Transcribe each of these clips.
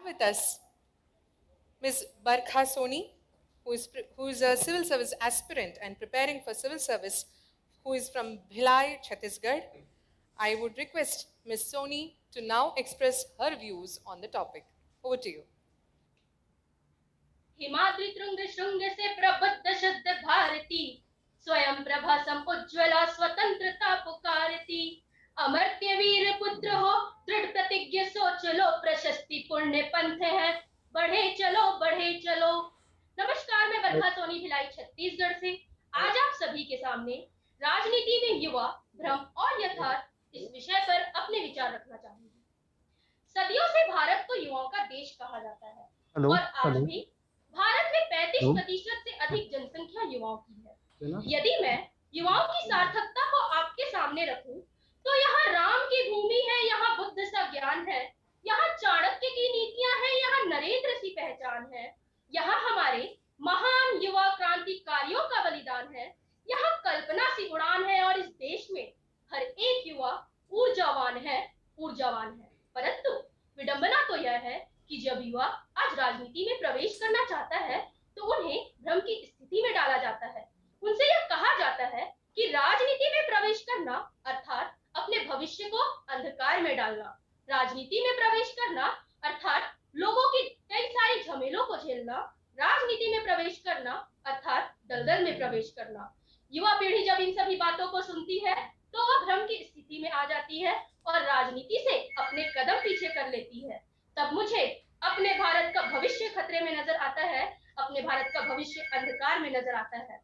With us Ms. Barkha Soni, who is a civil service aspirant and preparing for civil service, who is from Bhilai, Chhattisgarh. I would request Ms. Soni to now express her views on the topic. Over to you. Himadri तृंग श्रृंग से प्रबुद्ध शुद्ध भारती, स्वयं प्रभा समुज्ज्वला स्वतंत्रता पुकारती। अमर्त्य वीर पुत्र हो, दृढ़ प्रतिज्ञ सोच लो, प्रशस्ति पुण्य पंथ है, बढ़े चलो बढ़े चलो। नमस्कार, मैं बरखा सोनी, भिलाई छत्तीसगढ़ से आज आप सभी के सामने राजनीति में युवा, भ्रम और यथार्थ इस विषय पर अपने विचार रखना चाहूंगी। सदियों से भारत को युवाओं का देश कहा जाता है और आज भी भारत में 35% से अधिक जनसंख्या युवाओं की है। यदि मैं युवाओं की सार्थकता को आपके सामने रखूं, तो यहाँ राम की भूमि है, यहाँ बुद्ध सा ज्ञान है, यहाँ चाणक्य की नीतियां हैं, यहाँ नरेंद्र सी पहचान है, यहाँ हमारे महान युवा क्रांतिकारियों का बलिदान है, यहाँ कल्पना सी उड़ान है और इस देश में हर एक युवा ऊर्जावान है, ऊर्जावान है। परंतु विडंबना तो यह है कि जब युवा आज राजनीति में प्रवेश करना चाहता है, तो उन्हें भ्रम की स्थिति में डाला जाता है। उनसे यह कहा जाता है कि राजनीति में प्रवेश करना अर्थात अपने भविष्य को अंधकार में डालना, राजनीति में प्रवेश करना अर्थात लोगों की कई सारी झमेलों को झेलना, राजनीति में प्रवेश करना अर्थात दलदल में प्रवेश करना। युवा पीढ़ी जब इन सभी बातों को सुनती है, तो वह भ्रम की स्थिति में आ जाती है और राजनीति से अपने कदम पीछे कर लेती है। तब मुझे अपने भारत का भविष्य खतरे में नजर आता है, अपने भारत का भविष्य अंधकार में नजर आता है।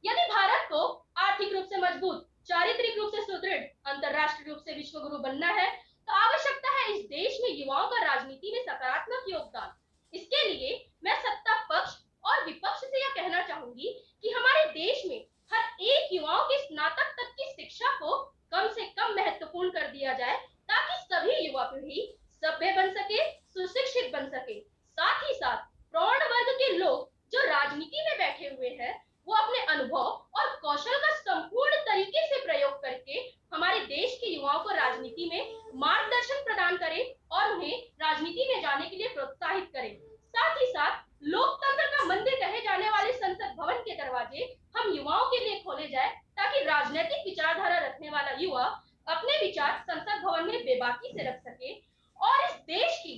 यदि भारत को आर्थिक रूप से मजबूत, चारित्रिक रूप से सुदृढ़, अंतरराष्ट्रीय रूप से विश्व गुरु बनना है, तो आवश्यकता है इस देश में युवाओं का राजनीति में सकारात्मक योगदान। इसके लिए मैं सत्ता पक्ष और विपक्ष से यह कहना चाहूंगी कि हमारे देश में हर एक युवाओं की स्नातक तक की शिक्षा को कम से कम महत्वपूर्ण कर दिया जाए, ताकि सभी युवा पीढ़ी सभ्य बन सके, सुशिक्षित बन सके। साथ ही साथ प्रौढ़ वर्ग के लोग जो राजनीति में बैठे हुए हैं, वो अपने अनुभव और कौशल का संपूर्ण तरीके से प्रयोग करके हमारे देश के युवाओं को राजनीति में मार्गदर्शन प्रदान करें और उन्हें राजनीति में जाने के लिए प्रोत्साहित करें। साथ ही साथ लोकतंत्र का मंदिर कहे जाने वाले संसद भवन के दरवाजे हम युवाओं के लिए खोले जाए, ताकि राजनीतिक विचारधारा रखने वाला युवा अपने विचार संसद भवन में बेबाकी से रख सके और इस देश की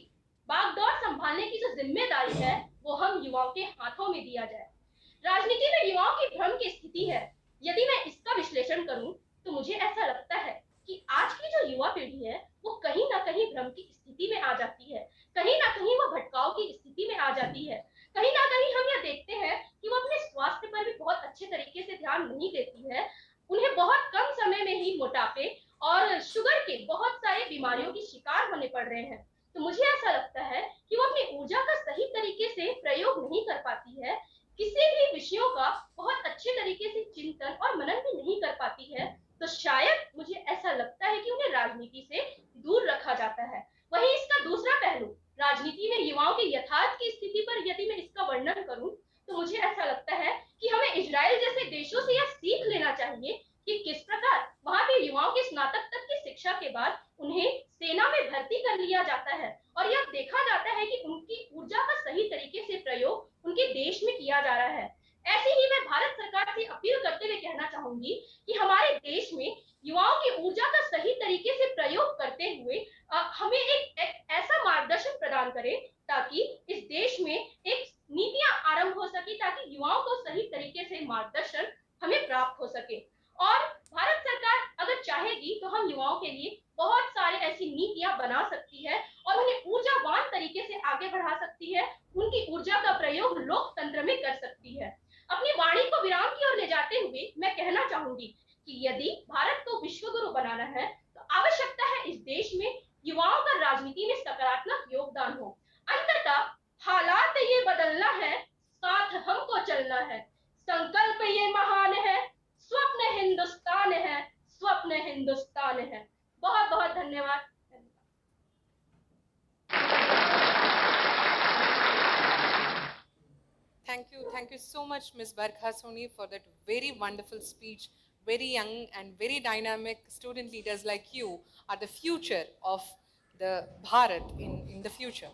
बागडोर संभालने की जो जिम्मेदारी है, वो हम युवाओं के हाथों में दिया जाए। राजनीति में युवाओं की भ्रम की स्थिति है, यदि मैं इसका विश्लेषण करूं, तो मुझे ऐसा लगता है कि आज की जो युवा पीढ़ी है, वो कहीं ना कहीं भ्रम की स्थिति में आ जाती है, कहीं ना कहीं वो भटकाव की स्थिति में आ जाती है। कहीं ना कहीं हम यह देखते हैं कि वो अपने स्वास्थ्य पर भी बहुत अच्छे तरीके से ध्यान नहीं देती है। उन्हें बहुत कम समय में ही मोटापे और शुगर के बहुत सारे बीमारियों की शिकार होने पड़ रहे हैं। तो मुझे ऐसा लगता है कि वो अपनी ऊर्जा का सही तरीके से प्रयोग नहीं कर पाती है, किसी भी विषयों का बहुत अच्छे तरीके से चिंतन और मनन भी नहीं कर पाती है। तो शायद मुझे ऐसा लगता है कि उन्हें राजनीति से दूर रखा जाता है। वहीं इसका दूसरा पहलू, राजनीति में युवाओं के यथार्थ की स्थिति पर यदि मैं इसका वर्णन करूं, तो मुझे ऐसा लगता है कि हमें इजराइल जैसे देशों से यह सीख लेना चाहिए कि किस प्रकार वहां के युवाओं के स्नातक तक की शिक्षा के बाद उन्हें सेना में भर्ती कर लिया जाता है और यह देखा जाता है कि उनकी ऊर्जा का सही तरीके से प्रयोग उनके देश में किया जा रहा है। ऐसे ही मैं भारत सरकार से अपील करते हुए कहना चाहूंगी कि हमारे देश में युवाओं की ऊर्जा का सही तरीके से प्रयोग करते हुए हमें एक ऐसा मार्गदर्शन प्रदान करें, ताकि इस देश में एक नीतियां आरंभ हो सके, ताकि युवाओं को सही तरीके से मार्गदर्शन हमें प्राप्त हो सके। और भारत सरकार अगर चाहेगी, तो हम युवाओं के लिए बहुत सारे ऐसी नीतियां बना सकती है और उन्हें ऊर्जावान तरीके से आगे बढ़ा सकती है, उनकी ऊर्जा का प्रयोग लोकतंत्र में कर सकती है। अपनी वाणी को विराम की ओर ले जाते हुए मैं कहना चाहूंगी कि यदि भारत को विश्व गुरु बनाना है, तो आवश्यकता है इस देश में युवाओं का राजनीति में सकारात्मक योगदान हो। अंततः हालात ये बदलना है, साथ हमको चलना है, संकल्प ये महान है, स्वप्न हिंदुस्तान है, स्वप्न हिंदुस्तान है। बहुत बहुत धन्यवाद। Thank you so much, Ms. Barkha Soni, for that very wonderful speech. Very young and very dynamic student leaders like you are the future of the Bharat in the future.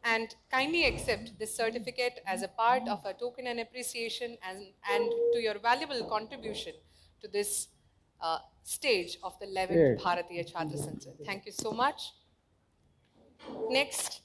and kindly accept this certificate as a part of a token and appreciation and to your valuable contribution to this stage of the 11th Great. Bharatiya Chhatra Sanchad. Thank you so much. Next,